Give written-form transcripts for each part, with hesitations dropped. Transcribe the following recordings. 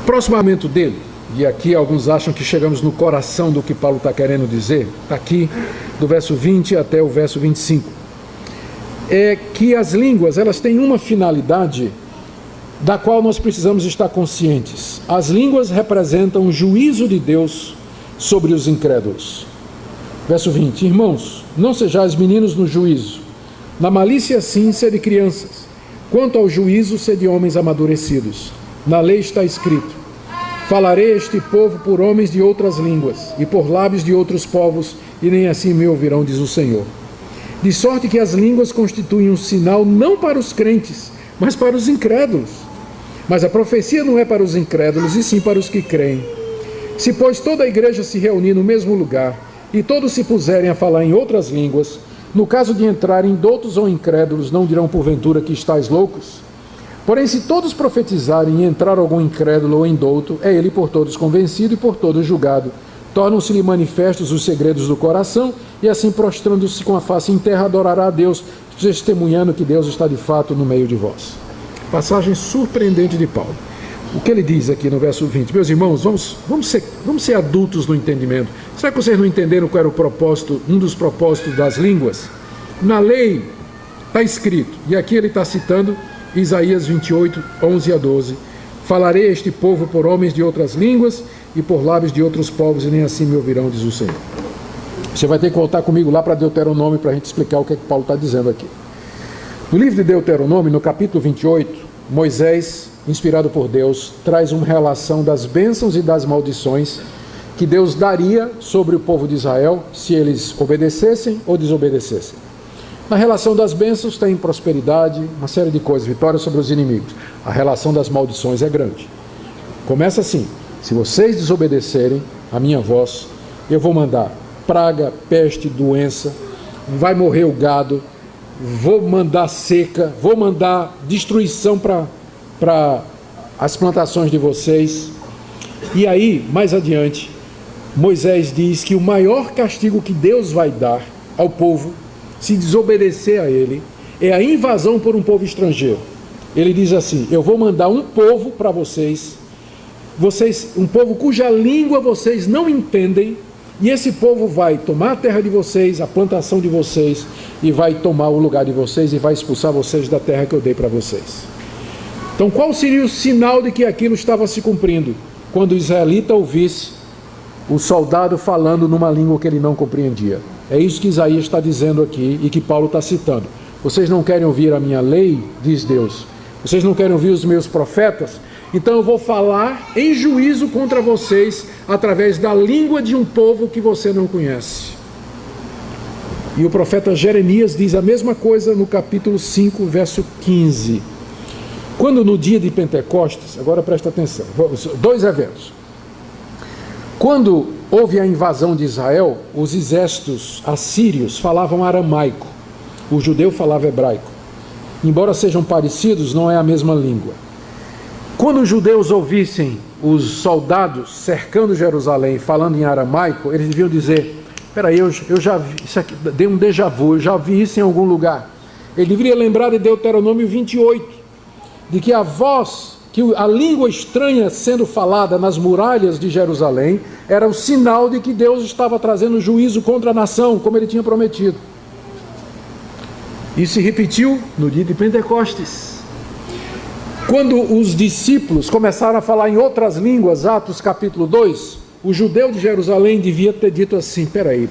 Próximo argumento dele, e aqui alguns acham que chegamos no coração do que Paulo está querendo dizer, está aqui do verso 20 até o verso 25, é que as línguas, elas têm uma finalidade da qual nós precisamos estar conscientes. As línguas representam o juízo de Deus sobre os incrédulos. Verso 20: Irmãos, não sejais meninos no juízo, na malícia sim sede crianças, quanto ao juízo sede homens amadurecidos. Na lei está escrito: falarei a este povo por homens de outras línguas e por lábios de outros povos, e nem assim me ouvirão, diz o Senhor. De sorte que as línguas constituem um sinal não para os crentes, mas para os incrédulos. Mas a profecia não é para os incrédulos, e sim para os que creem. Se, pois, toda a igreja se reunir no mesmo lugar, e todos se puserem a falar em outras línguas, no caso de entrarem doutos ou incrédulos, não dirão porventura que estáis loucos? Porém, se todos profetizarem e entrar algum incrédulo ou indouto, é ele por todos convencido e por todos julgado. Tornam-se-lhe manifestos os segredos do coração, e assim, prostrando-se com a face em terra, adorará a Deus, testemunhando que Deus está de fato no meio de vós. Passagem surpreendente de Paulo. O que ele diz aqui no verso 20? Meus irmãos, vamos ser adultos no entendimento. Será que vocês não entenderam qual era o propósito, um dos propósitos das línguas? Na lei está escrito, e aqui ele está citando Isaías 28, 11 a 12. Falarei a este povo por homens de outras línguas e por lábios de outros povos, e nem assim me ouvirão, diz o Senhor. Você vai ter que voltar comigo lá para Deuteronômio para a gente explicar o que é que Paulo está dizendo aqui. No livro de Deuteronômio, no capítulo 28, Moisés, inspirado por Deus, traz uma relação das bênçãos e das maldições que Deus daria sobre o povo de Israel se eles obedecessem ou desobedecessem. Na relação das bênçãos tem prosperidade, uma série de coisas, vitória sobre os inimigos. A relação das maldições é grande. Começa assim: se vocês desobedecerem a minha voz, eu vou mandar praga, peste, doença, vai morrer o gado, vou mandar seca, vou mandar destruição para as plantações de vocês. E aí, mais adiante, Moisés diz que o maior castigo que Deus vai dar ao povo, se desobedecer a ele, é a invasão por um povo estrangeiro. Ele diz assim: eu vou mandar um povo para vocês, um povo cuja língua vocês não entendem, e esse povo vai tomar a terra de vocês, a plantação de vocês, e vai tomar o lugar de vocês e vai expulsar vocês da terra que eu dei para vocês. Então, qual seria o sinal de que aquilo estava se cumprindo? Quando o israelita ouvisse o soldado falando numa língua que ele não compreendia. É isso que Isaías está dizendo aqui e que Paulo está citando. Vocês não querem ouvir a minha lei, diz Deus. Vocês não querem ouvir os meus profetas? Então eu vou falar em juízo contra vocês através da língua de um povo que você não conhece. E o profeta Jeremias diz a mesma coisa no capítulo 5, verso 15. Quando no dia de Pentecostes, agora presta atenção, dois eventos. Quando houve a invasão de Israel, os exércitos assírios falavam aramaico, o judeu falava hebraico. Embora sejam parecidos, não é a mesma língua. Quando os judeus ouvissem os soldados cercando Jerusalém falando em aramaico, eles deviam dizer: peraí, eu já vi, isso aqui deu um déjà vu, eu já vi isso em algum lugar. Ele deveria lembrar de Deuteronômio 28, de que a língua estranha sendo falada nas muralhas de Jerusalém era o sinal de que Deus estava trazendo juízo contra a nação, como ele tinha prometido. Isso se repetiu no dia de Pentecostes. Quando os discípulos começaram a falar em outras línguas, Atos capítulo 2, o judeu de Jerusalém devia ter dito assim: peraí,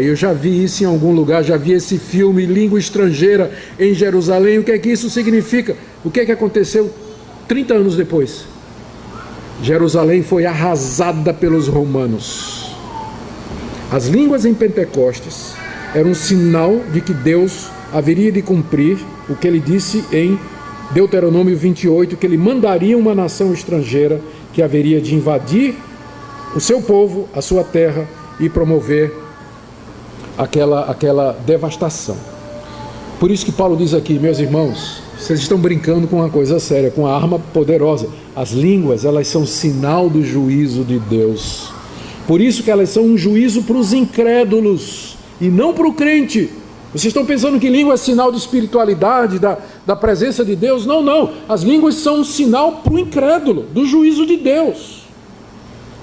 eu já vi isso em algum lugar, já vi esse filme, língua estrangeira em Jerusalém, o que é que isso significa? O que é que aconteceu 30 anos depois? Jerusalém foi arrasada pelos romanos. As línguas em Pentecostes eram um sinal de que Deus haveria de cumprir o que ele disse em Deuteronômio 28, que ele mandaria uma nação estrangeira que haveria de invadir o seu povo, a sua terra, e promover aquela devastação. Por isso que Paulo diz aqui: meus irmãos, vocês estão brincando com uma coisa séria, com uma arma poderosa. As línguas, elas são sinal do juízo de Deus. Por isso que elas são um juízo para os incrédulos e não para o crente. Vocês estão pensando que língua é sinal de espiritualidade, da presença de Deus? Não, não. As línguas são um sinal para o incrédulo, do juízo de Deus.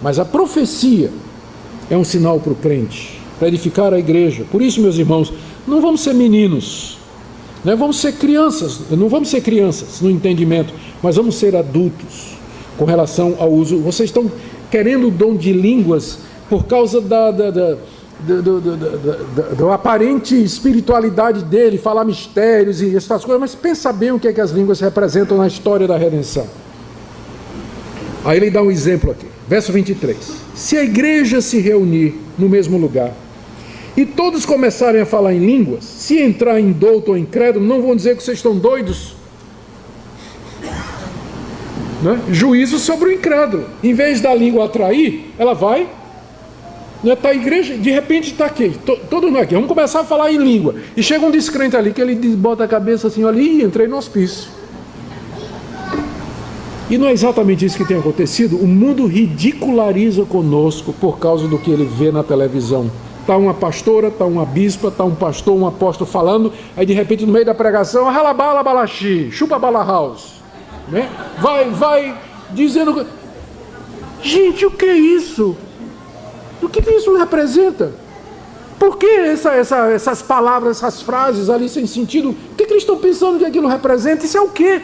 Mas a profecia é um sinal para o crente, para edificar a igreja. Por isso, meus irmãos, não vamos ser meninos, não vamos ser crianças, não vamos ser crianças no entendimento, mas vamos ser adultos com relação ao uso. Vocês estão querendo o dom de línguas por causa da aparente espiritualidade dele, falar mistérios e essas coisas, mas pensa bem o que é que as línguas representam na história da redenção. Aí ele dá um exemplo aqui, verso 23. Se a igreja se reunir no mesmo lugar e todos começarem a falar em línguas, se entrar em douto ou incrédulo, não vão dizer que vocês estão doidos? Né? Juízo sobre o incrédulo. Em vez da língua atrair, ela vai. Está a igreja, de repente está aqui, todo mundo aqui, vamos começar a falar em língua. E chega um descrente ali, que ele bota a cabeça assim, olha, e entrei no hospício. E não é exatamente isso que tem acontecido. O mundo ridiculariza conosco por causa do que ele vê na televisão. Está uma pastora, está uma bispa, está um pastor, um apóstolo falando, aí de repente no meio da pregação, ralabala balaxi, chupa bala house, né? Vai dizendo, gente, o que é isso? O que isso representa? Por que essas palavras, essas frases ali sem sentido? O que eles estão pensando que aquilo representa? Isso é o quê?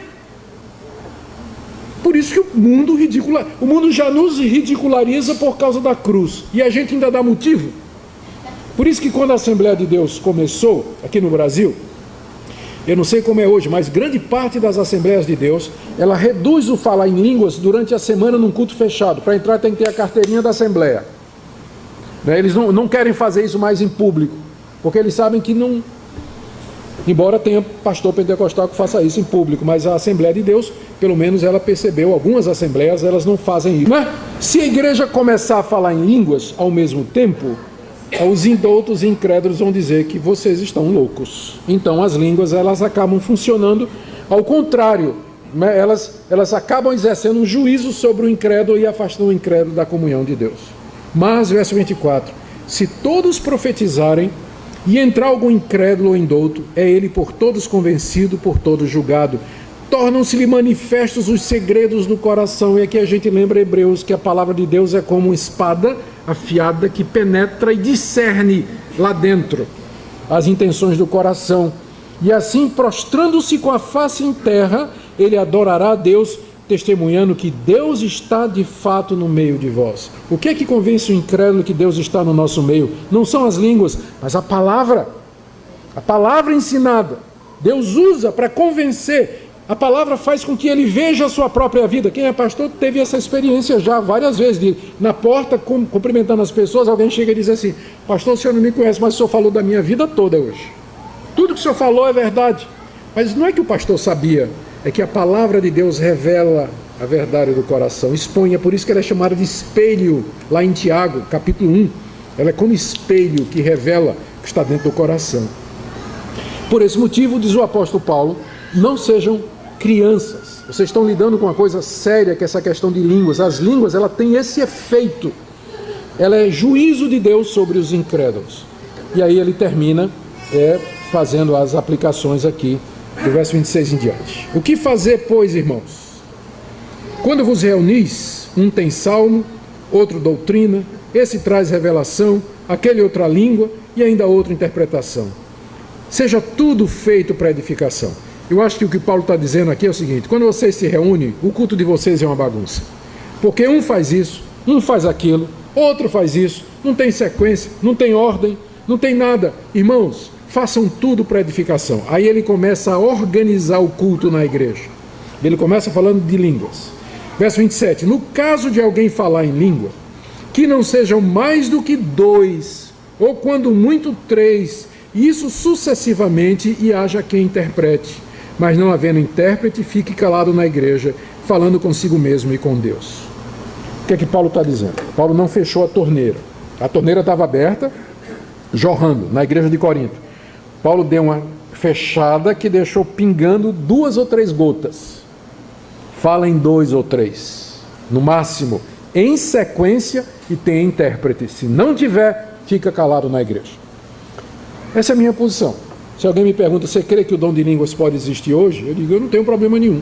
Por isso que o mundo já nos ridiculariza por causa da cruz. E a gente ainda dá motivo. Por isso que quando a Assembleia de Deus começou aqui no Brasil, eu não sei como é hoje, mas grande parte das Assembleias de Deus, ela reduz o falar em línguas durante a semana num culto fechado. Para entrar tem que ter a carteirinha da Assembleia. Eles não querem fazer isso mais em público, porque eles sabem que não... Embora tenha pastor pentecostal que faça isso em público, mas a Assembleia de Deus, pelo menos ela percebeu, algumas assembleias, elas não fazem isso. Se a igreja começar a falar em línguas ao mesmo tempo, os indoutos e incrédulos vão dizer que vocês estão loucos. Então as línguas, elas acabam funcionando ao contrário, elas acabam exercendo um juízo sobre o incrédulo e afastando o incrédulo da comunhão de Deus. Mas, verso 24, se todos profetizarem e entrar algum incrédulo ou indouto, é ele por todos convencido, por todos julgado. Tornam-se-lhe manifestos os segredos do coração. E aqui a gente lembra Hebreus que a palavra de Deus é como uma espada afiada que penetra e discerne lá dentro as intenções do coração. E assim, prostrando-se com a face em terra, ele adorará a Deus, testemunhando que Deus está de fato no meio de vós. O que é que convence o incrédulo que Deus está no nosso meio? Não são as línguas, mas a palavra ensinada. Deus usa para convencer. A palavra faz com que ele veja a sua própria vida. Quem é pastor teve essa experiência já várias vezes, de na porta, cumprimentando as pessoas, alguém chega e diz assim, pastor, o senhor não me conhece, mas o senhor falou da minha vida toda hoje. Tudo que o senhor falou é verdade. Mas não é que o pastor sabia, é que a palavra de Deus revela a verdade do coração, expõe, é por isso que ela é chamada de espelho, lá em Tiago, capítulo 1, ela é como espelho que revela o que está dentro do coração. Por esse motivo, diz o apóstolo Paulo, não sejam crianças, vocês estão lidando com uma coisa séria, que é essa questão de línguas. As línguas, ela tem esse efeito, ela é juízo de Deus sobre os incrédulos. E aí ele termina fazendo as aplicações aqui, do verso 26 em diante. O que fazer, pois, irmãos? Quando vos reunis, um tem salmo, outro doutrina, esse traz revelação, aquele outra língua e ainda outra interpretação. Seja tudo feito para edificação. Eu acho que o que Paulo está dizendo aqui é o seguinte, quando vocês se reúnem, o culto de vocês é uma bagunça. Porque um faz isso, um faz aquilo, outro faz isso, não tem sequência, não tem ordem, não tem nada. Irmãos, façam tudo para edificação. Aí ele começa a organizar o culto na igreja. Ele começa falando de línguas. Verso 27. No caso de alguém falar em língua, que não sejam mais do que 2, ou quando muito 3, isso sucessivamente, e haja quem interprete. Mas não havendo intérprete, fique calado na igreja, falando consigo mesmo e com Deus. O que é que Paulo está dizendo? Paulo não fechou a torneira. A torneira estava aberta, jorrando, na igreja de Corinto. Paulo deu uma fechada que deixou pingando 2 ou 3 gotas. Fala em 2 ou 3, no máximo, em sequência, e tem intérprete. Se não tiver, fica calado na igreja. Essa é a minha posição. Se alguém me pergunta, você crê que o dom de línguas pode existir hoje? Eu digo, eu não tenho problema nenhum.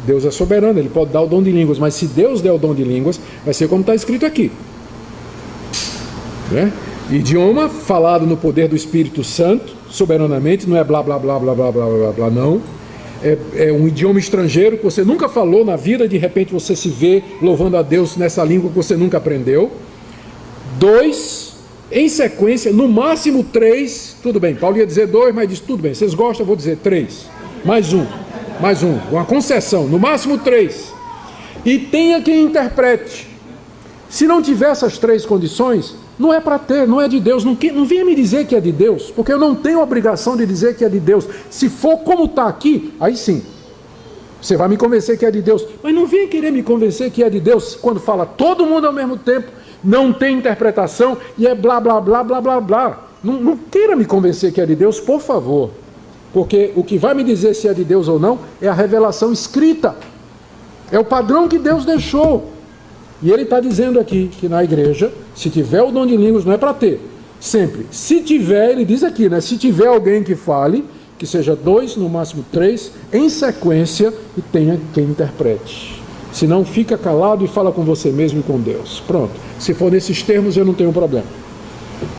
Deus é soberano, Ele pode dar o dom de línguas, mas se Deus der o dom de línguas, vai ser como está escrito aqui. Né? Idioma falado no poder do Espírito Santo, soberanamente, não é blá blá blá blá blá blá blá blá, não. É um idioma estrangeiro que você nunca falou na vida, de repente você se vê louvando a Deus nessa língua que você nunca aprendeu. 2, em sequência, no máximo 3, tudo bem, Paulo ia dizer 2, mas disse, tudo bem, vocês gostam, eu vou dizer 3, mais um, uma concessão, no máximo 3. E tenha quem interprete. Se não tiver essas 3 condições, não é para ter, não é de Deus. Não venha me dizer que é de Deus, porque eu não tenho obrigação de dizer que é de Deus. Se for como está aqui, aí sim, você vai me convencer que é de Deus. Mas não venha querer me convencer que é de Deus quando fala todo mundo ao mesmo tempo, não tem interpretação e é blá blá blá blá blá blá. Não queira me convencer que é de Deus, por favor. Porque o que vai me dizer se é de Deus ou não é a revelação escrita. É o padrão que Deus deixou. E ele está dizendo aqui que na igreja, se tiver o dom de línguas, não é para ter. Sempre. Se tiver, ele diz aqui, né? Se tiver alguém que fale, que seja 2, no máximo 3, em sequência, e tenha quem interprete. Se não, fica calado e fala com você mesmo e com Deus. Pronto. Se for nesses termos, eu não tenho problema.